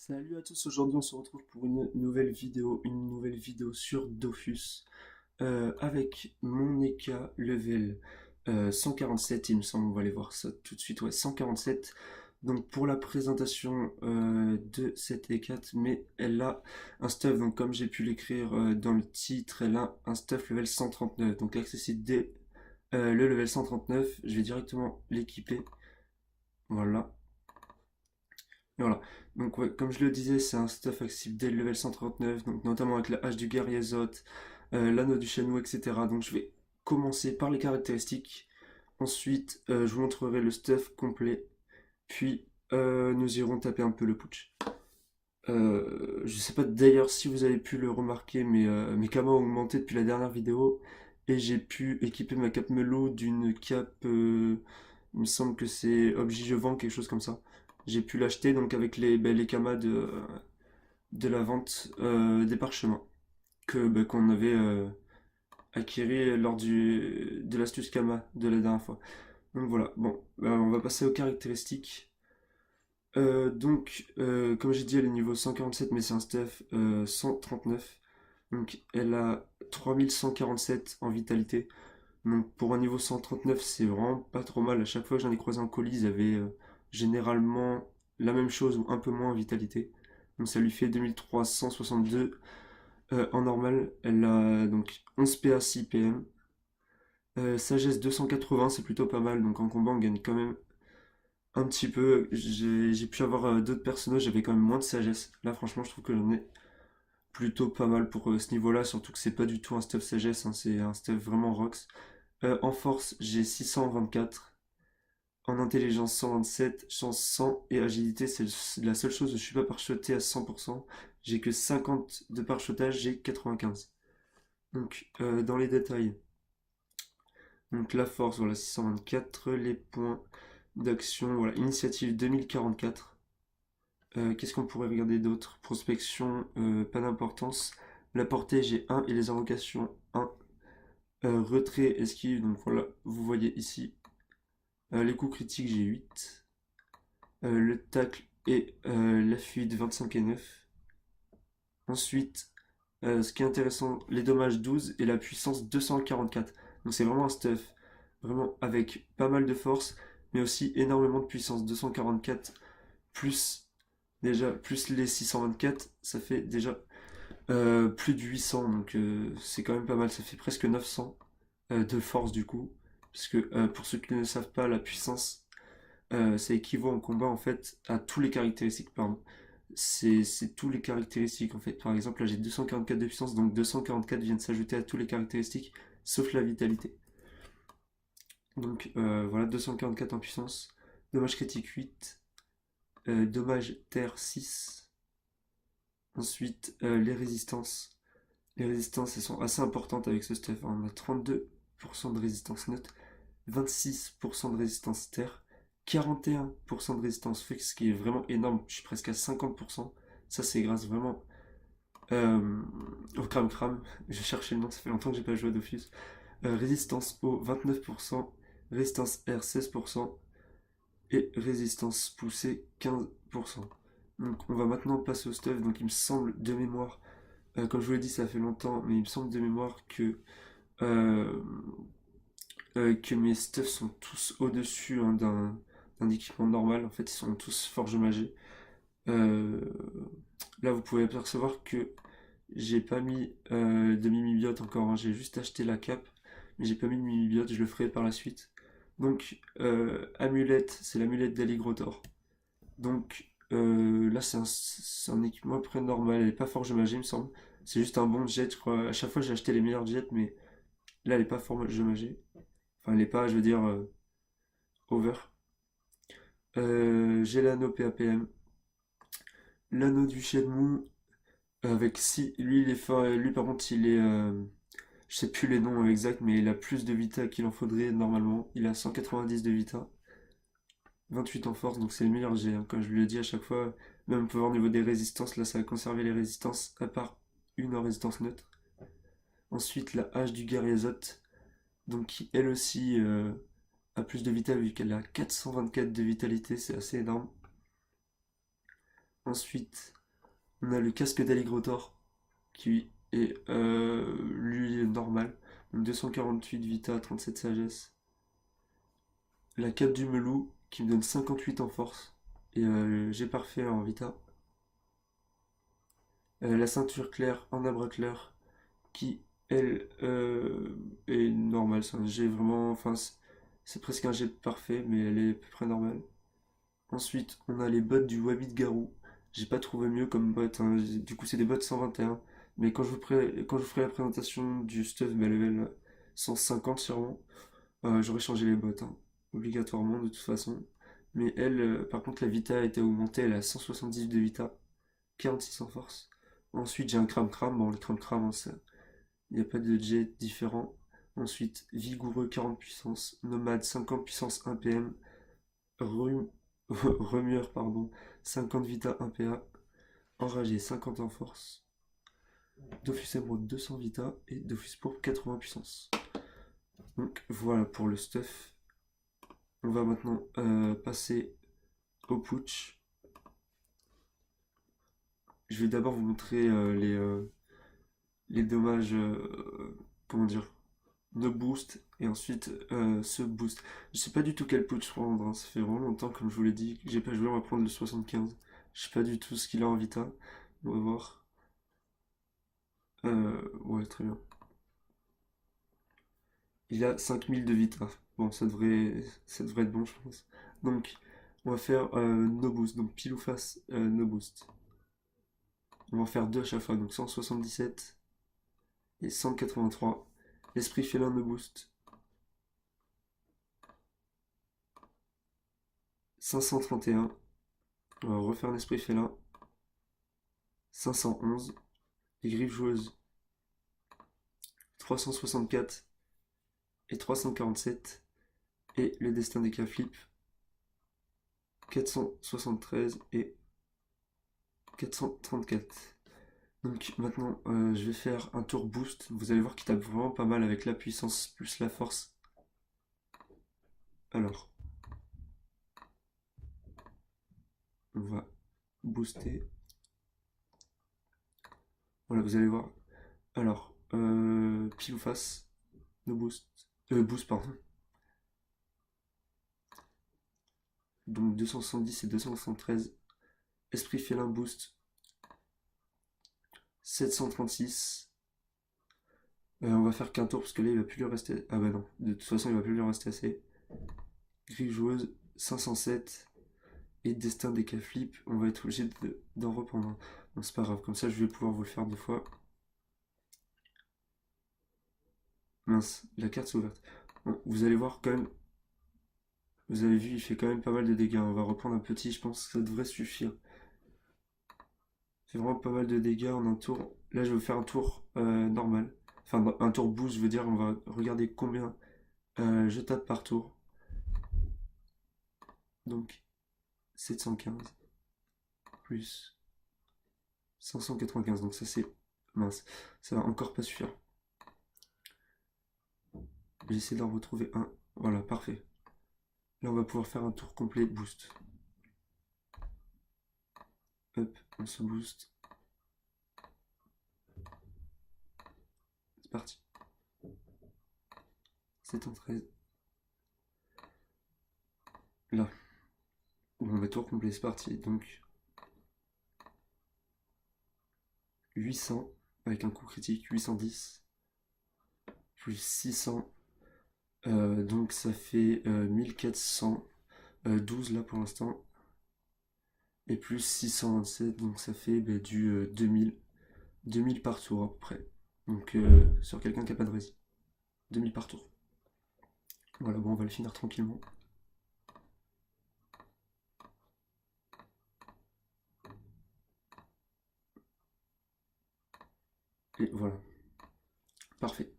Salut à tous, aujourd'hui on se retrouve pour une nouvelle vidéo sur Dofus avec mon Eka level 147 il me semble, on va aller voir ça tout de suite, ouais 147. Donc pour la présentation de cette E4, mais elle a un stuff, donc comme j'ai pu l'écrire dans le titre, elle a un stuff level 139, donc accessible dès le level 139, je vais directement l'équiper, voilà. Et voilà. Donc ouais, comme je le disais, c'est un stuff accessible dès le level 139, donc notamment avec la hache du guerrier Zot, l'anneau du Shenmue, etc. Donc je vais commencer par les caractéristiques. Ensuite, je vous montrerai le stuff complet. Puis nous irons taper un peu le putsch. Je sais pas d'ailleurs si vous avez pu le remarquer, mais mes kamas ont augmenté depuis la dernière vidéo. Et j'ai pu équiper ma cape Melo d'une cape, il me semble que c'est Objet Je Vends, quelque chose comme ça. J'ai pu l'acheter donc avec les kamas de la vente des parchemins qu'on avait acquéri lors de l'astuce Kama de la dernière fois. Donc voilà, bon, on va passer aux caractéristiques. Comme j'ai dit, elle est niveau 147, mais c'est un stuff 139. Donc, elle a 3147 en vitalité. Donc, pour un niveau 139, c'est vraiment pas trop mal. À chaque fois que j'en ai croisé un colis, ils avaient généralement la même chose ou un peu moins en vitalité. Donc, ça lui fait 2362 en normal. Elle a donc 11 PA, 6 PM. Sagesse 280, c'est plutôt pas mal. Donc, en combat, on gagne quand même un petit peu. J'ai pu avoir d'autres personnages, j'avais quand même moins de sagesse. Là, franchement, je trouve que j'en ai plutôt pas mal pour ce niveau-là, surtout que c'est pas du tout un stuff sagesse, hein, c'est un stuff vraiment rocks. En force, j'ai 624. En intelligence, 127. Chance, 100. Et agilité, c'est la seule chose où je suis pas parchoté à 100%. J'ai que 50 de parchotage, j'ai 95. Donc, dans les détails. Donc, la force, voilà, 624. Les points d'action, voilà, initiative 2044. Qu'est-ce qu'on pourrait regarder d'autre? Prospection, pas d'importance. La portée, j'ai 1 et les invocations 1. Retrait, esquive, donc voilà, vous voyez ici. Les coups critiques, j'ai 8. Le tacle et la fuite, 25 et 9. Ensuite, ce qui est intéressant, les dommages 12 et la puissance 244. Donc c'est vraiment un stuff, vraiment avec pas mal de force, mais aussi énormément de puissance. 244 plus déjà plus les 624, ça fait déjà plus de 800, donc c'est quand même pas mal. Ça fait presque 900 de force du coup, parce que pour ceux qui ne savent pas, la puissance, ça équivaut en combat en fait à tous les caractéristiques, pardon. C'est tous les caractéristiques en fait. Par exemple, là j'ai 244 de puissance, donc 244 viennent s'ajouter à tous les caractéristiques, sauf la vitalité. Donc voilà, 244 en puissance. Dommage critique 8. Dommage terre 6. Ensuite, les résistances. Les résistances, elles sont assez importantes avec ce stuff, hein. On a 32% de résistance neutre, 26% de résistance terre, 41% de résistance feu, ce qui est vraiment énorme. Je suis presque à 50%. Ça, c'est grâce vraiment au Cram Cram. Je cherchais le nom, ça fait longtemps que j'ai pas joué à Dofus. Résistance eau, 29%. Résistance air, 16%. Et résistance poussée, 15%. Donc, on va maintenant passer au stuff. Donc, il me semble de mémoire, comme je vous l'ai dit, ça fait longtemps, mais il me semble de mémoire euh, que mes stuffs sont tous au-dessus, hein, d'un équipement normal. En fait, ils sont tous forge magée. Euh, Là, vous pouvez apercevoir que j'ai pas mis de mimibiote encore, hein. J'ai juste acheté la cape, mais j'ai pas mis de mimibiote. Je le ferai par la suite. Donc, amulette, c'est l'amulette d'Aligrotor. Donc, là, c'est un équipement après normal. Elle est pas forge magée, il me semble. C'est juste un bon jet, je crois. À chaque fois, j'ai acheté les meilleurs jets, mais là, elle est pas forge magée. Enfin, elle est pas, je veux dire, over. J'ai l'anneau PAPM. L'anneau du Shenmue, avec si. Lui, il est fort. Lui, par contre, il est. Je sais plus les noms exacts, mais il a plus de vita qu'il en faudrait normalement. Il a 190 de vita. 28 en force, donc c'est le meilleur jet, hein. Comme je le dis à chaque fois, même on peut voir au niveau des résistances, là ça va conserver les résistances, à part une en résistance neutre. Ensuite, la hache du guerrier Zot, donc qui elle aussi a plus de vita vu qu'elle a 424 de vitalité, c'est assez énorme. Ensuite, on a le casque d'Alligrotor qui est lui normal. Donc 248 Vita, 37 sagesse. La cape du Melou qui me donne 58 en force. Et j'ai parfait en Vita. La ceinture claire en abra clair qui, elle, est normale. C'est un G vraiment. Enfin, c'est presque un G parfait, mais elle est à peu près normale. Ensuite, on a les bottes du Wabit Garou. J'ai pas trouvé mieux comme bottes, hein. Du coup, c'est des bottes 121. Mais quand je vous ferai la présentation du stuff level 150 sûrement, j'aurais changé les bottes, hein, obligatoirement de toute façon. Mais elle, par contre, la Vita a été augmentée, elle a 178 de Vita, 46 en force. Ensuite, j'ai un Cram Cram. Bon, le Cram Cram, hein, il n'y a pas de jet différent. Ensuite, Vigoureux 40 puissance, Nomade 50 puissance 1 PM, Rhume, Remueur, pardon, 50 Vita 1 PA, Enragé 50 en force, Dofus Émeraude 200 Vita et Dofus Pourpre 80 puissance. Donc voilà pour le stuff. On va maintenant passer au putsch. Je vais d'abord vous montrer les dommages, comment dire, no boost et ensuite ce boost. Je sais pas du tout quel putsch prendre, hein. Ça fait vraiment longtemps, comme je vous l'ai dit, que j'ai pas joué. On va prendre le 75. Je sais pas du tout ce qu'il a en Vita. On va voir. Ouais, très bien. Il a 5000 de Vita. Bon, ça devrait être bon, je pense. Donc, on va faire no boost. Donc, pile ou face, no boost. On va en faire deux à chaque fois. Donc, 177 et 183. Esprit félin no boost. 531. On va refaire l'esprit félin. 511. Les griffes joueuses. 364 et 347. Et le destin des cas flip. 473 et 434. Donc maintenant, je vais faire un tour boost. Vous allez voir qu'il tape vraiment pas mal avec la puissance plus la force. Alors, on va booster. Voilà, vous allez voir. Alors, pile ou face, no boost. Boost, pardon. Donc 270 et 273. Esprit félin boost. 736. On va faire qu'un tour parce que là il va plus lui rester. Ah bah non, de toute façon il va plus lui rester assez. Grille joueuse 507. Et destin des cas flip, on va être obligé d'en reprendre. Bon, c'est pas grave, comme ça je vais pouvoir vous le faire deux fois. Mince, la carte s'est ouverte. Bon, vous allez voir quand même. Vous avez vu, il fait quand même pas mal de dégâts. On va reprendre un petit, je pense que ça devrait suffire. Il fait vraiment pas mal de dégâts en un tour. Là, je vais vous faire un tour normal. Enfin, un tour boost, je veux dire, on va regarder combien je tape par tour. Donc, 715 plus 595. Donc ça, c'est mince. Ça va encore pas suffire. J'essaie d'en retrouver un. Voilà, parfait. Là, on va pouvoir faire un tour complet boost. Hop, on se booste. C'est parti. 713. Là. Bon, bah, tour complet, c'est parti. Donc, 800 avec un coup critique, 810. Plus 600. Donc, ça fait 1412 là pour l'instant. Et plus 627, donc ça fait bah, du 2000 par tour à peu près. Donc, sur quelqu'un qui n'a pas de rési. 2000 par tour. Voilà, bon, on va le finir tranquillement. Et voilà. Parfait.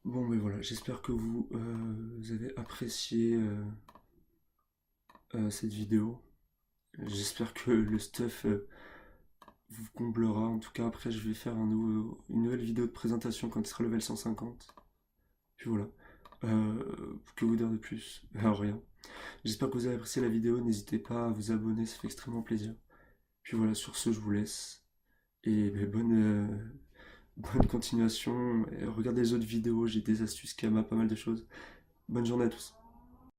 Bon, mais voilà, j'espère que vous avez apprécié cette vidéo. J'espère que le stuff vous comblera. En tout cas, après, je vais faire une nouvelle vidéo de présentation quand il sera level 150. Puis voilà. Que vous dire de plus? Alors, rien. J'espère que vous avez apprécié la vidéo. N'hésitez pas à vous abonner, ça fait extrêmement plaisir. Puis voilà, sur ce, je vous laisse. Et ben, bonne continuation. Et regardez les autres vidéos, j'ai des astuces, Kama, pas mal de choses. Bonne journée à tous.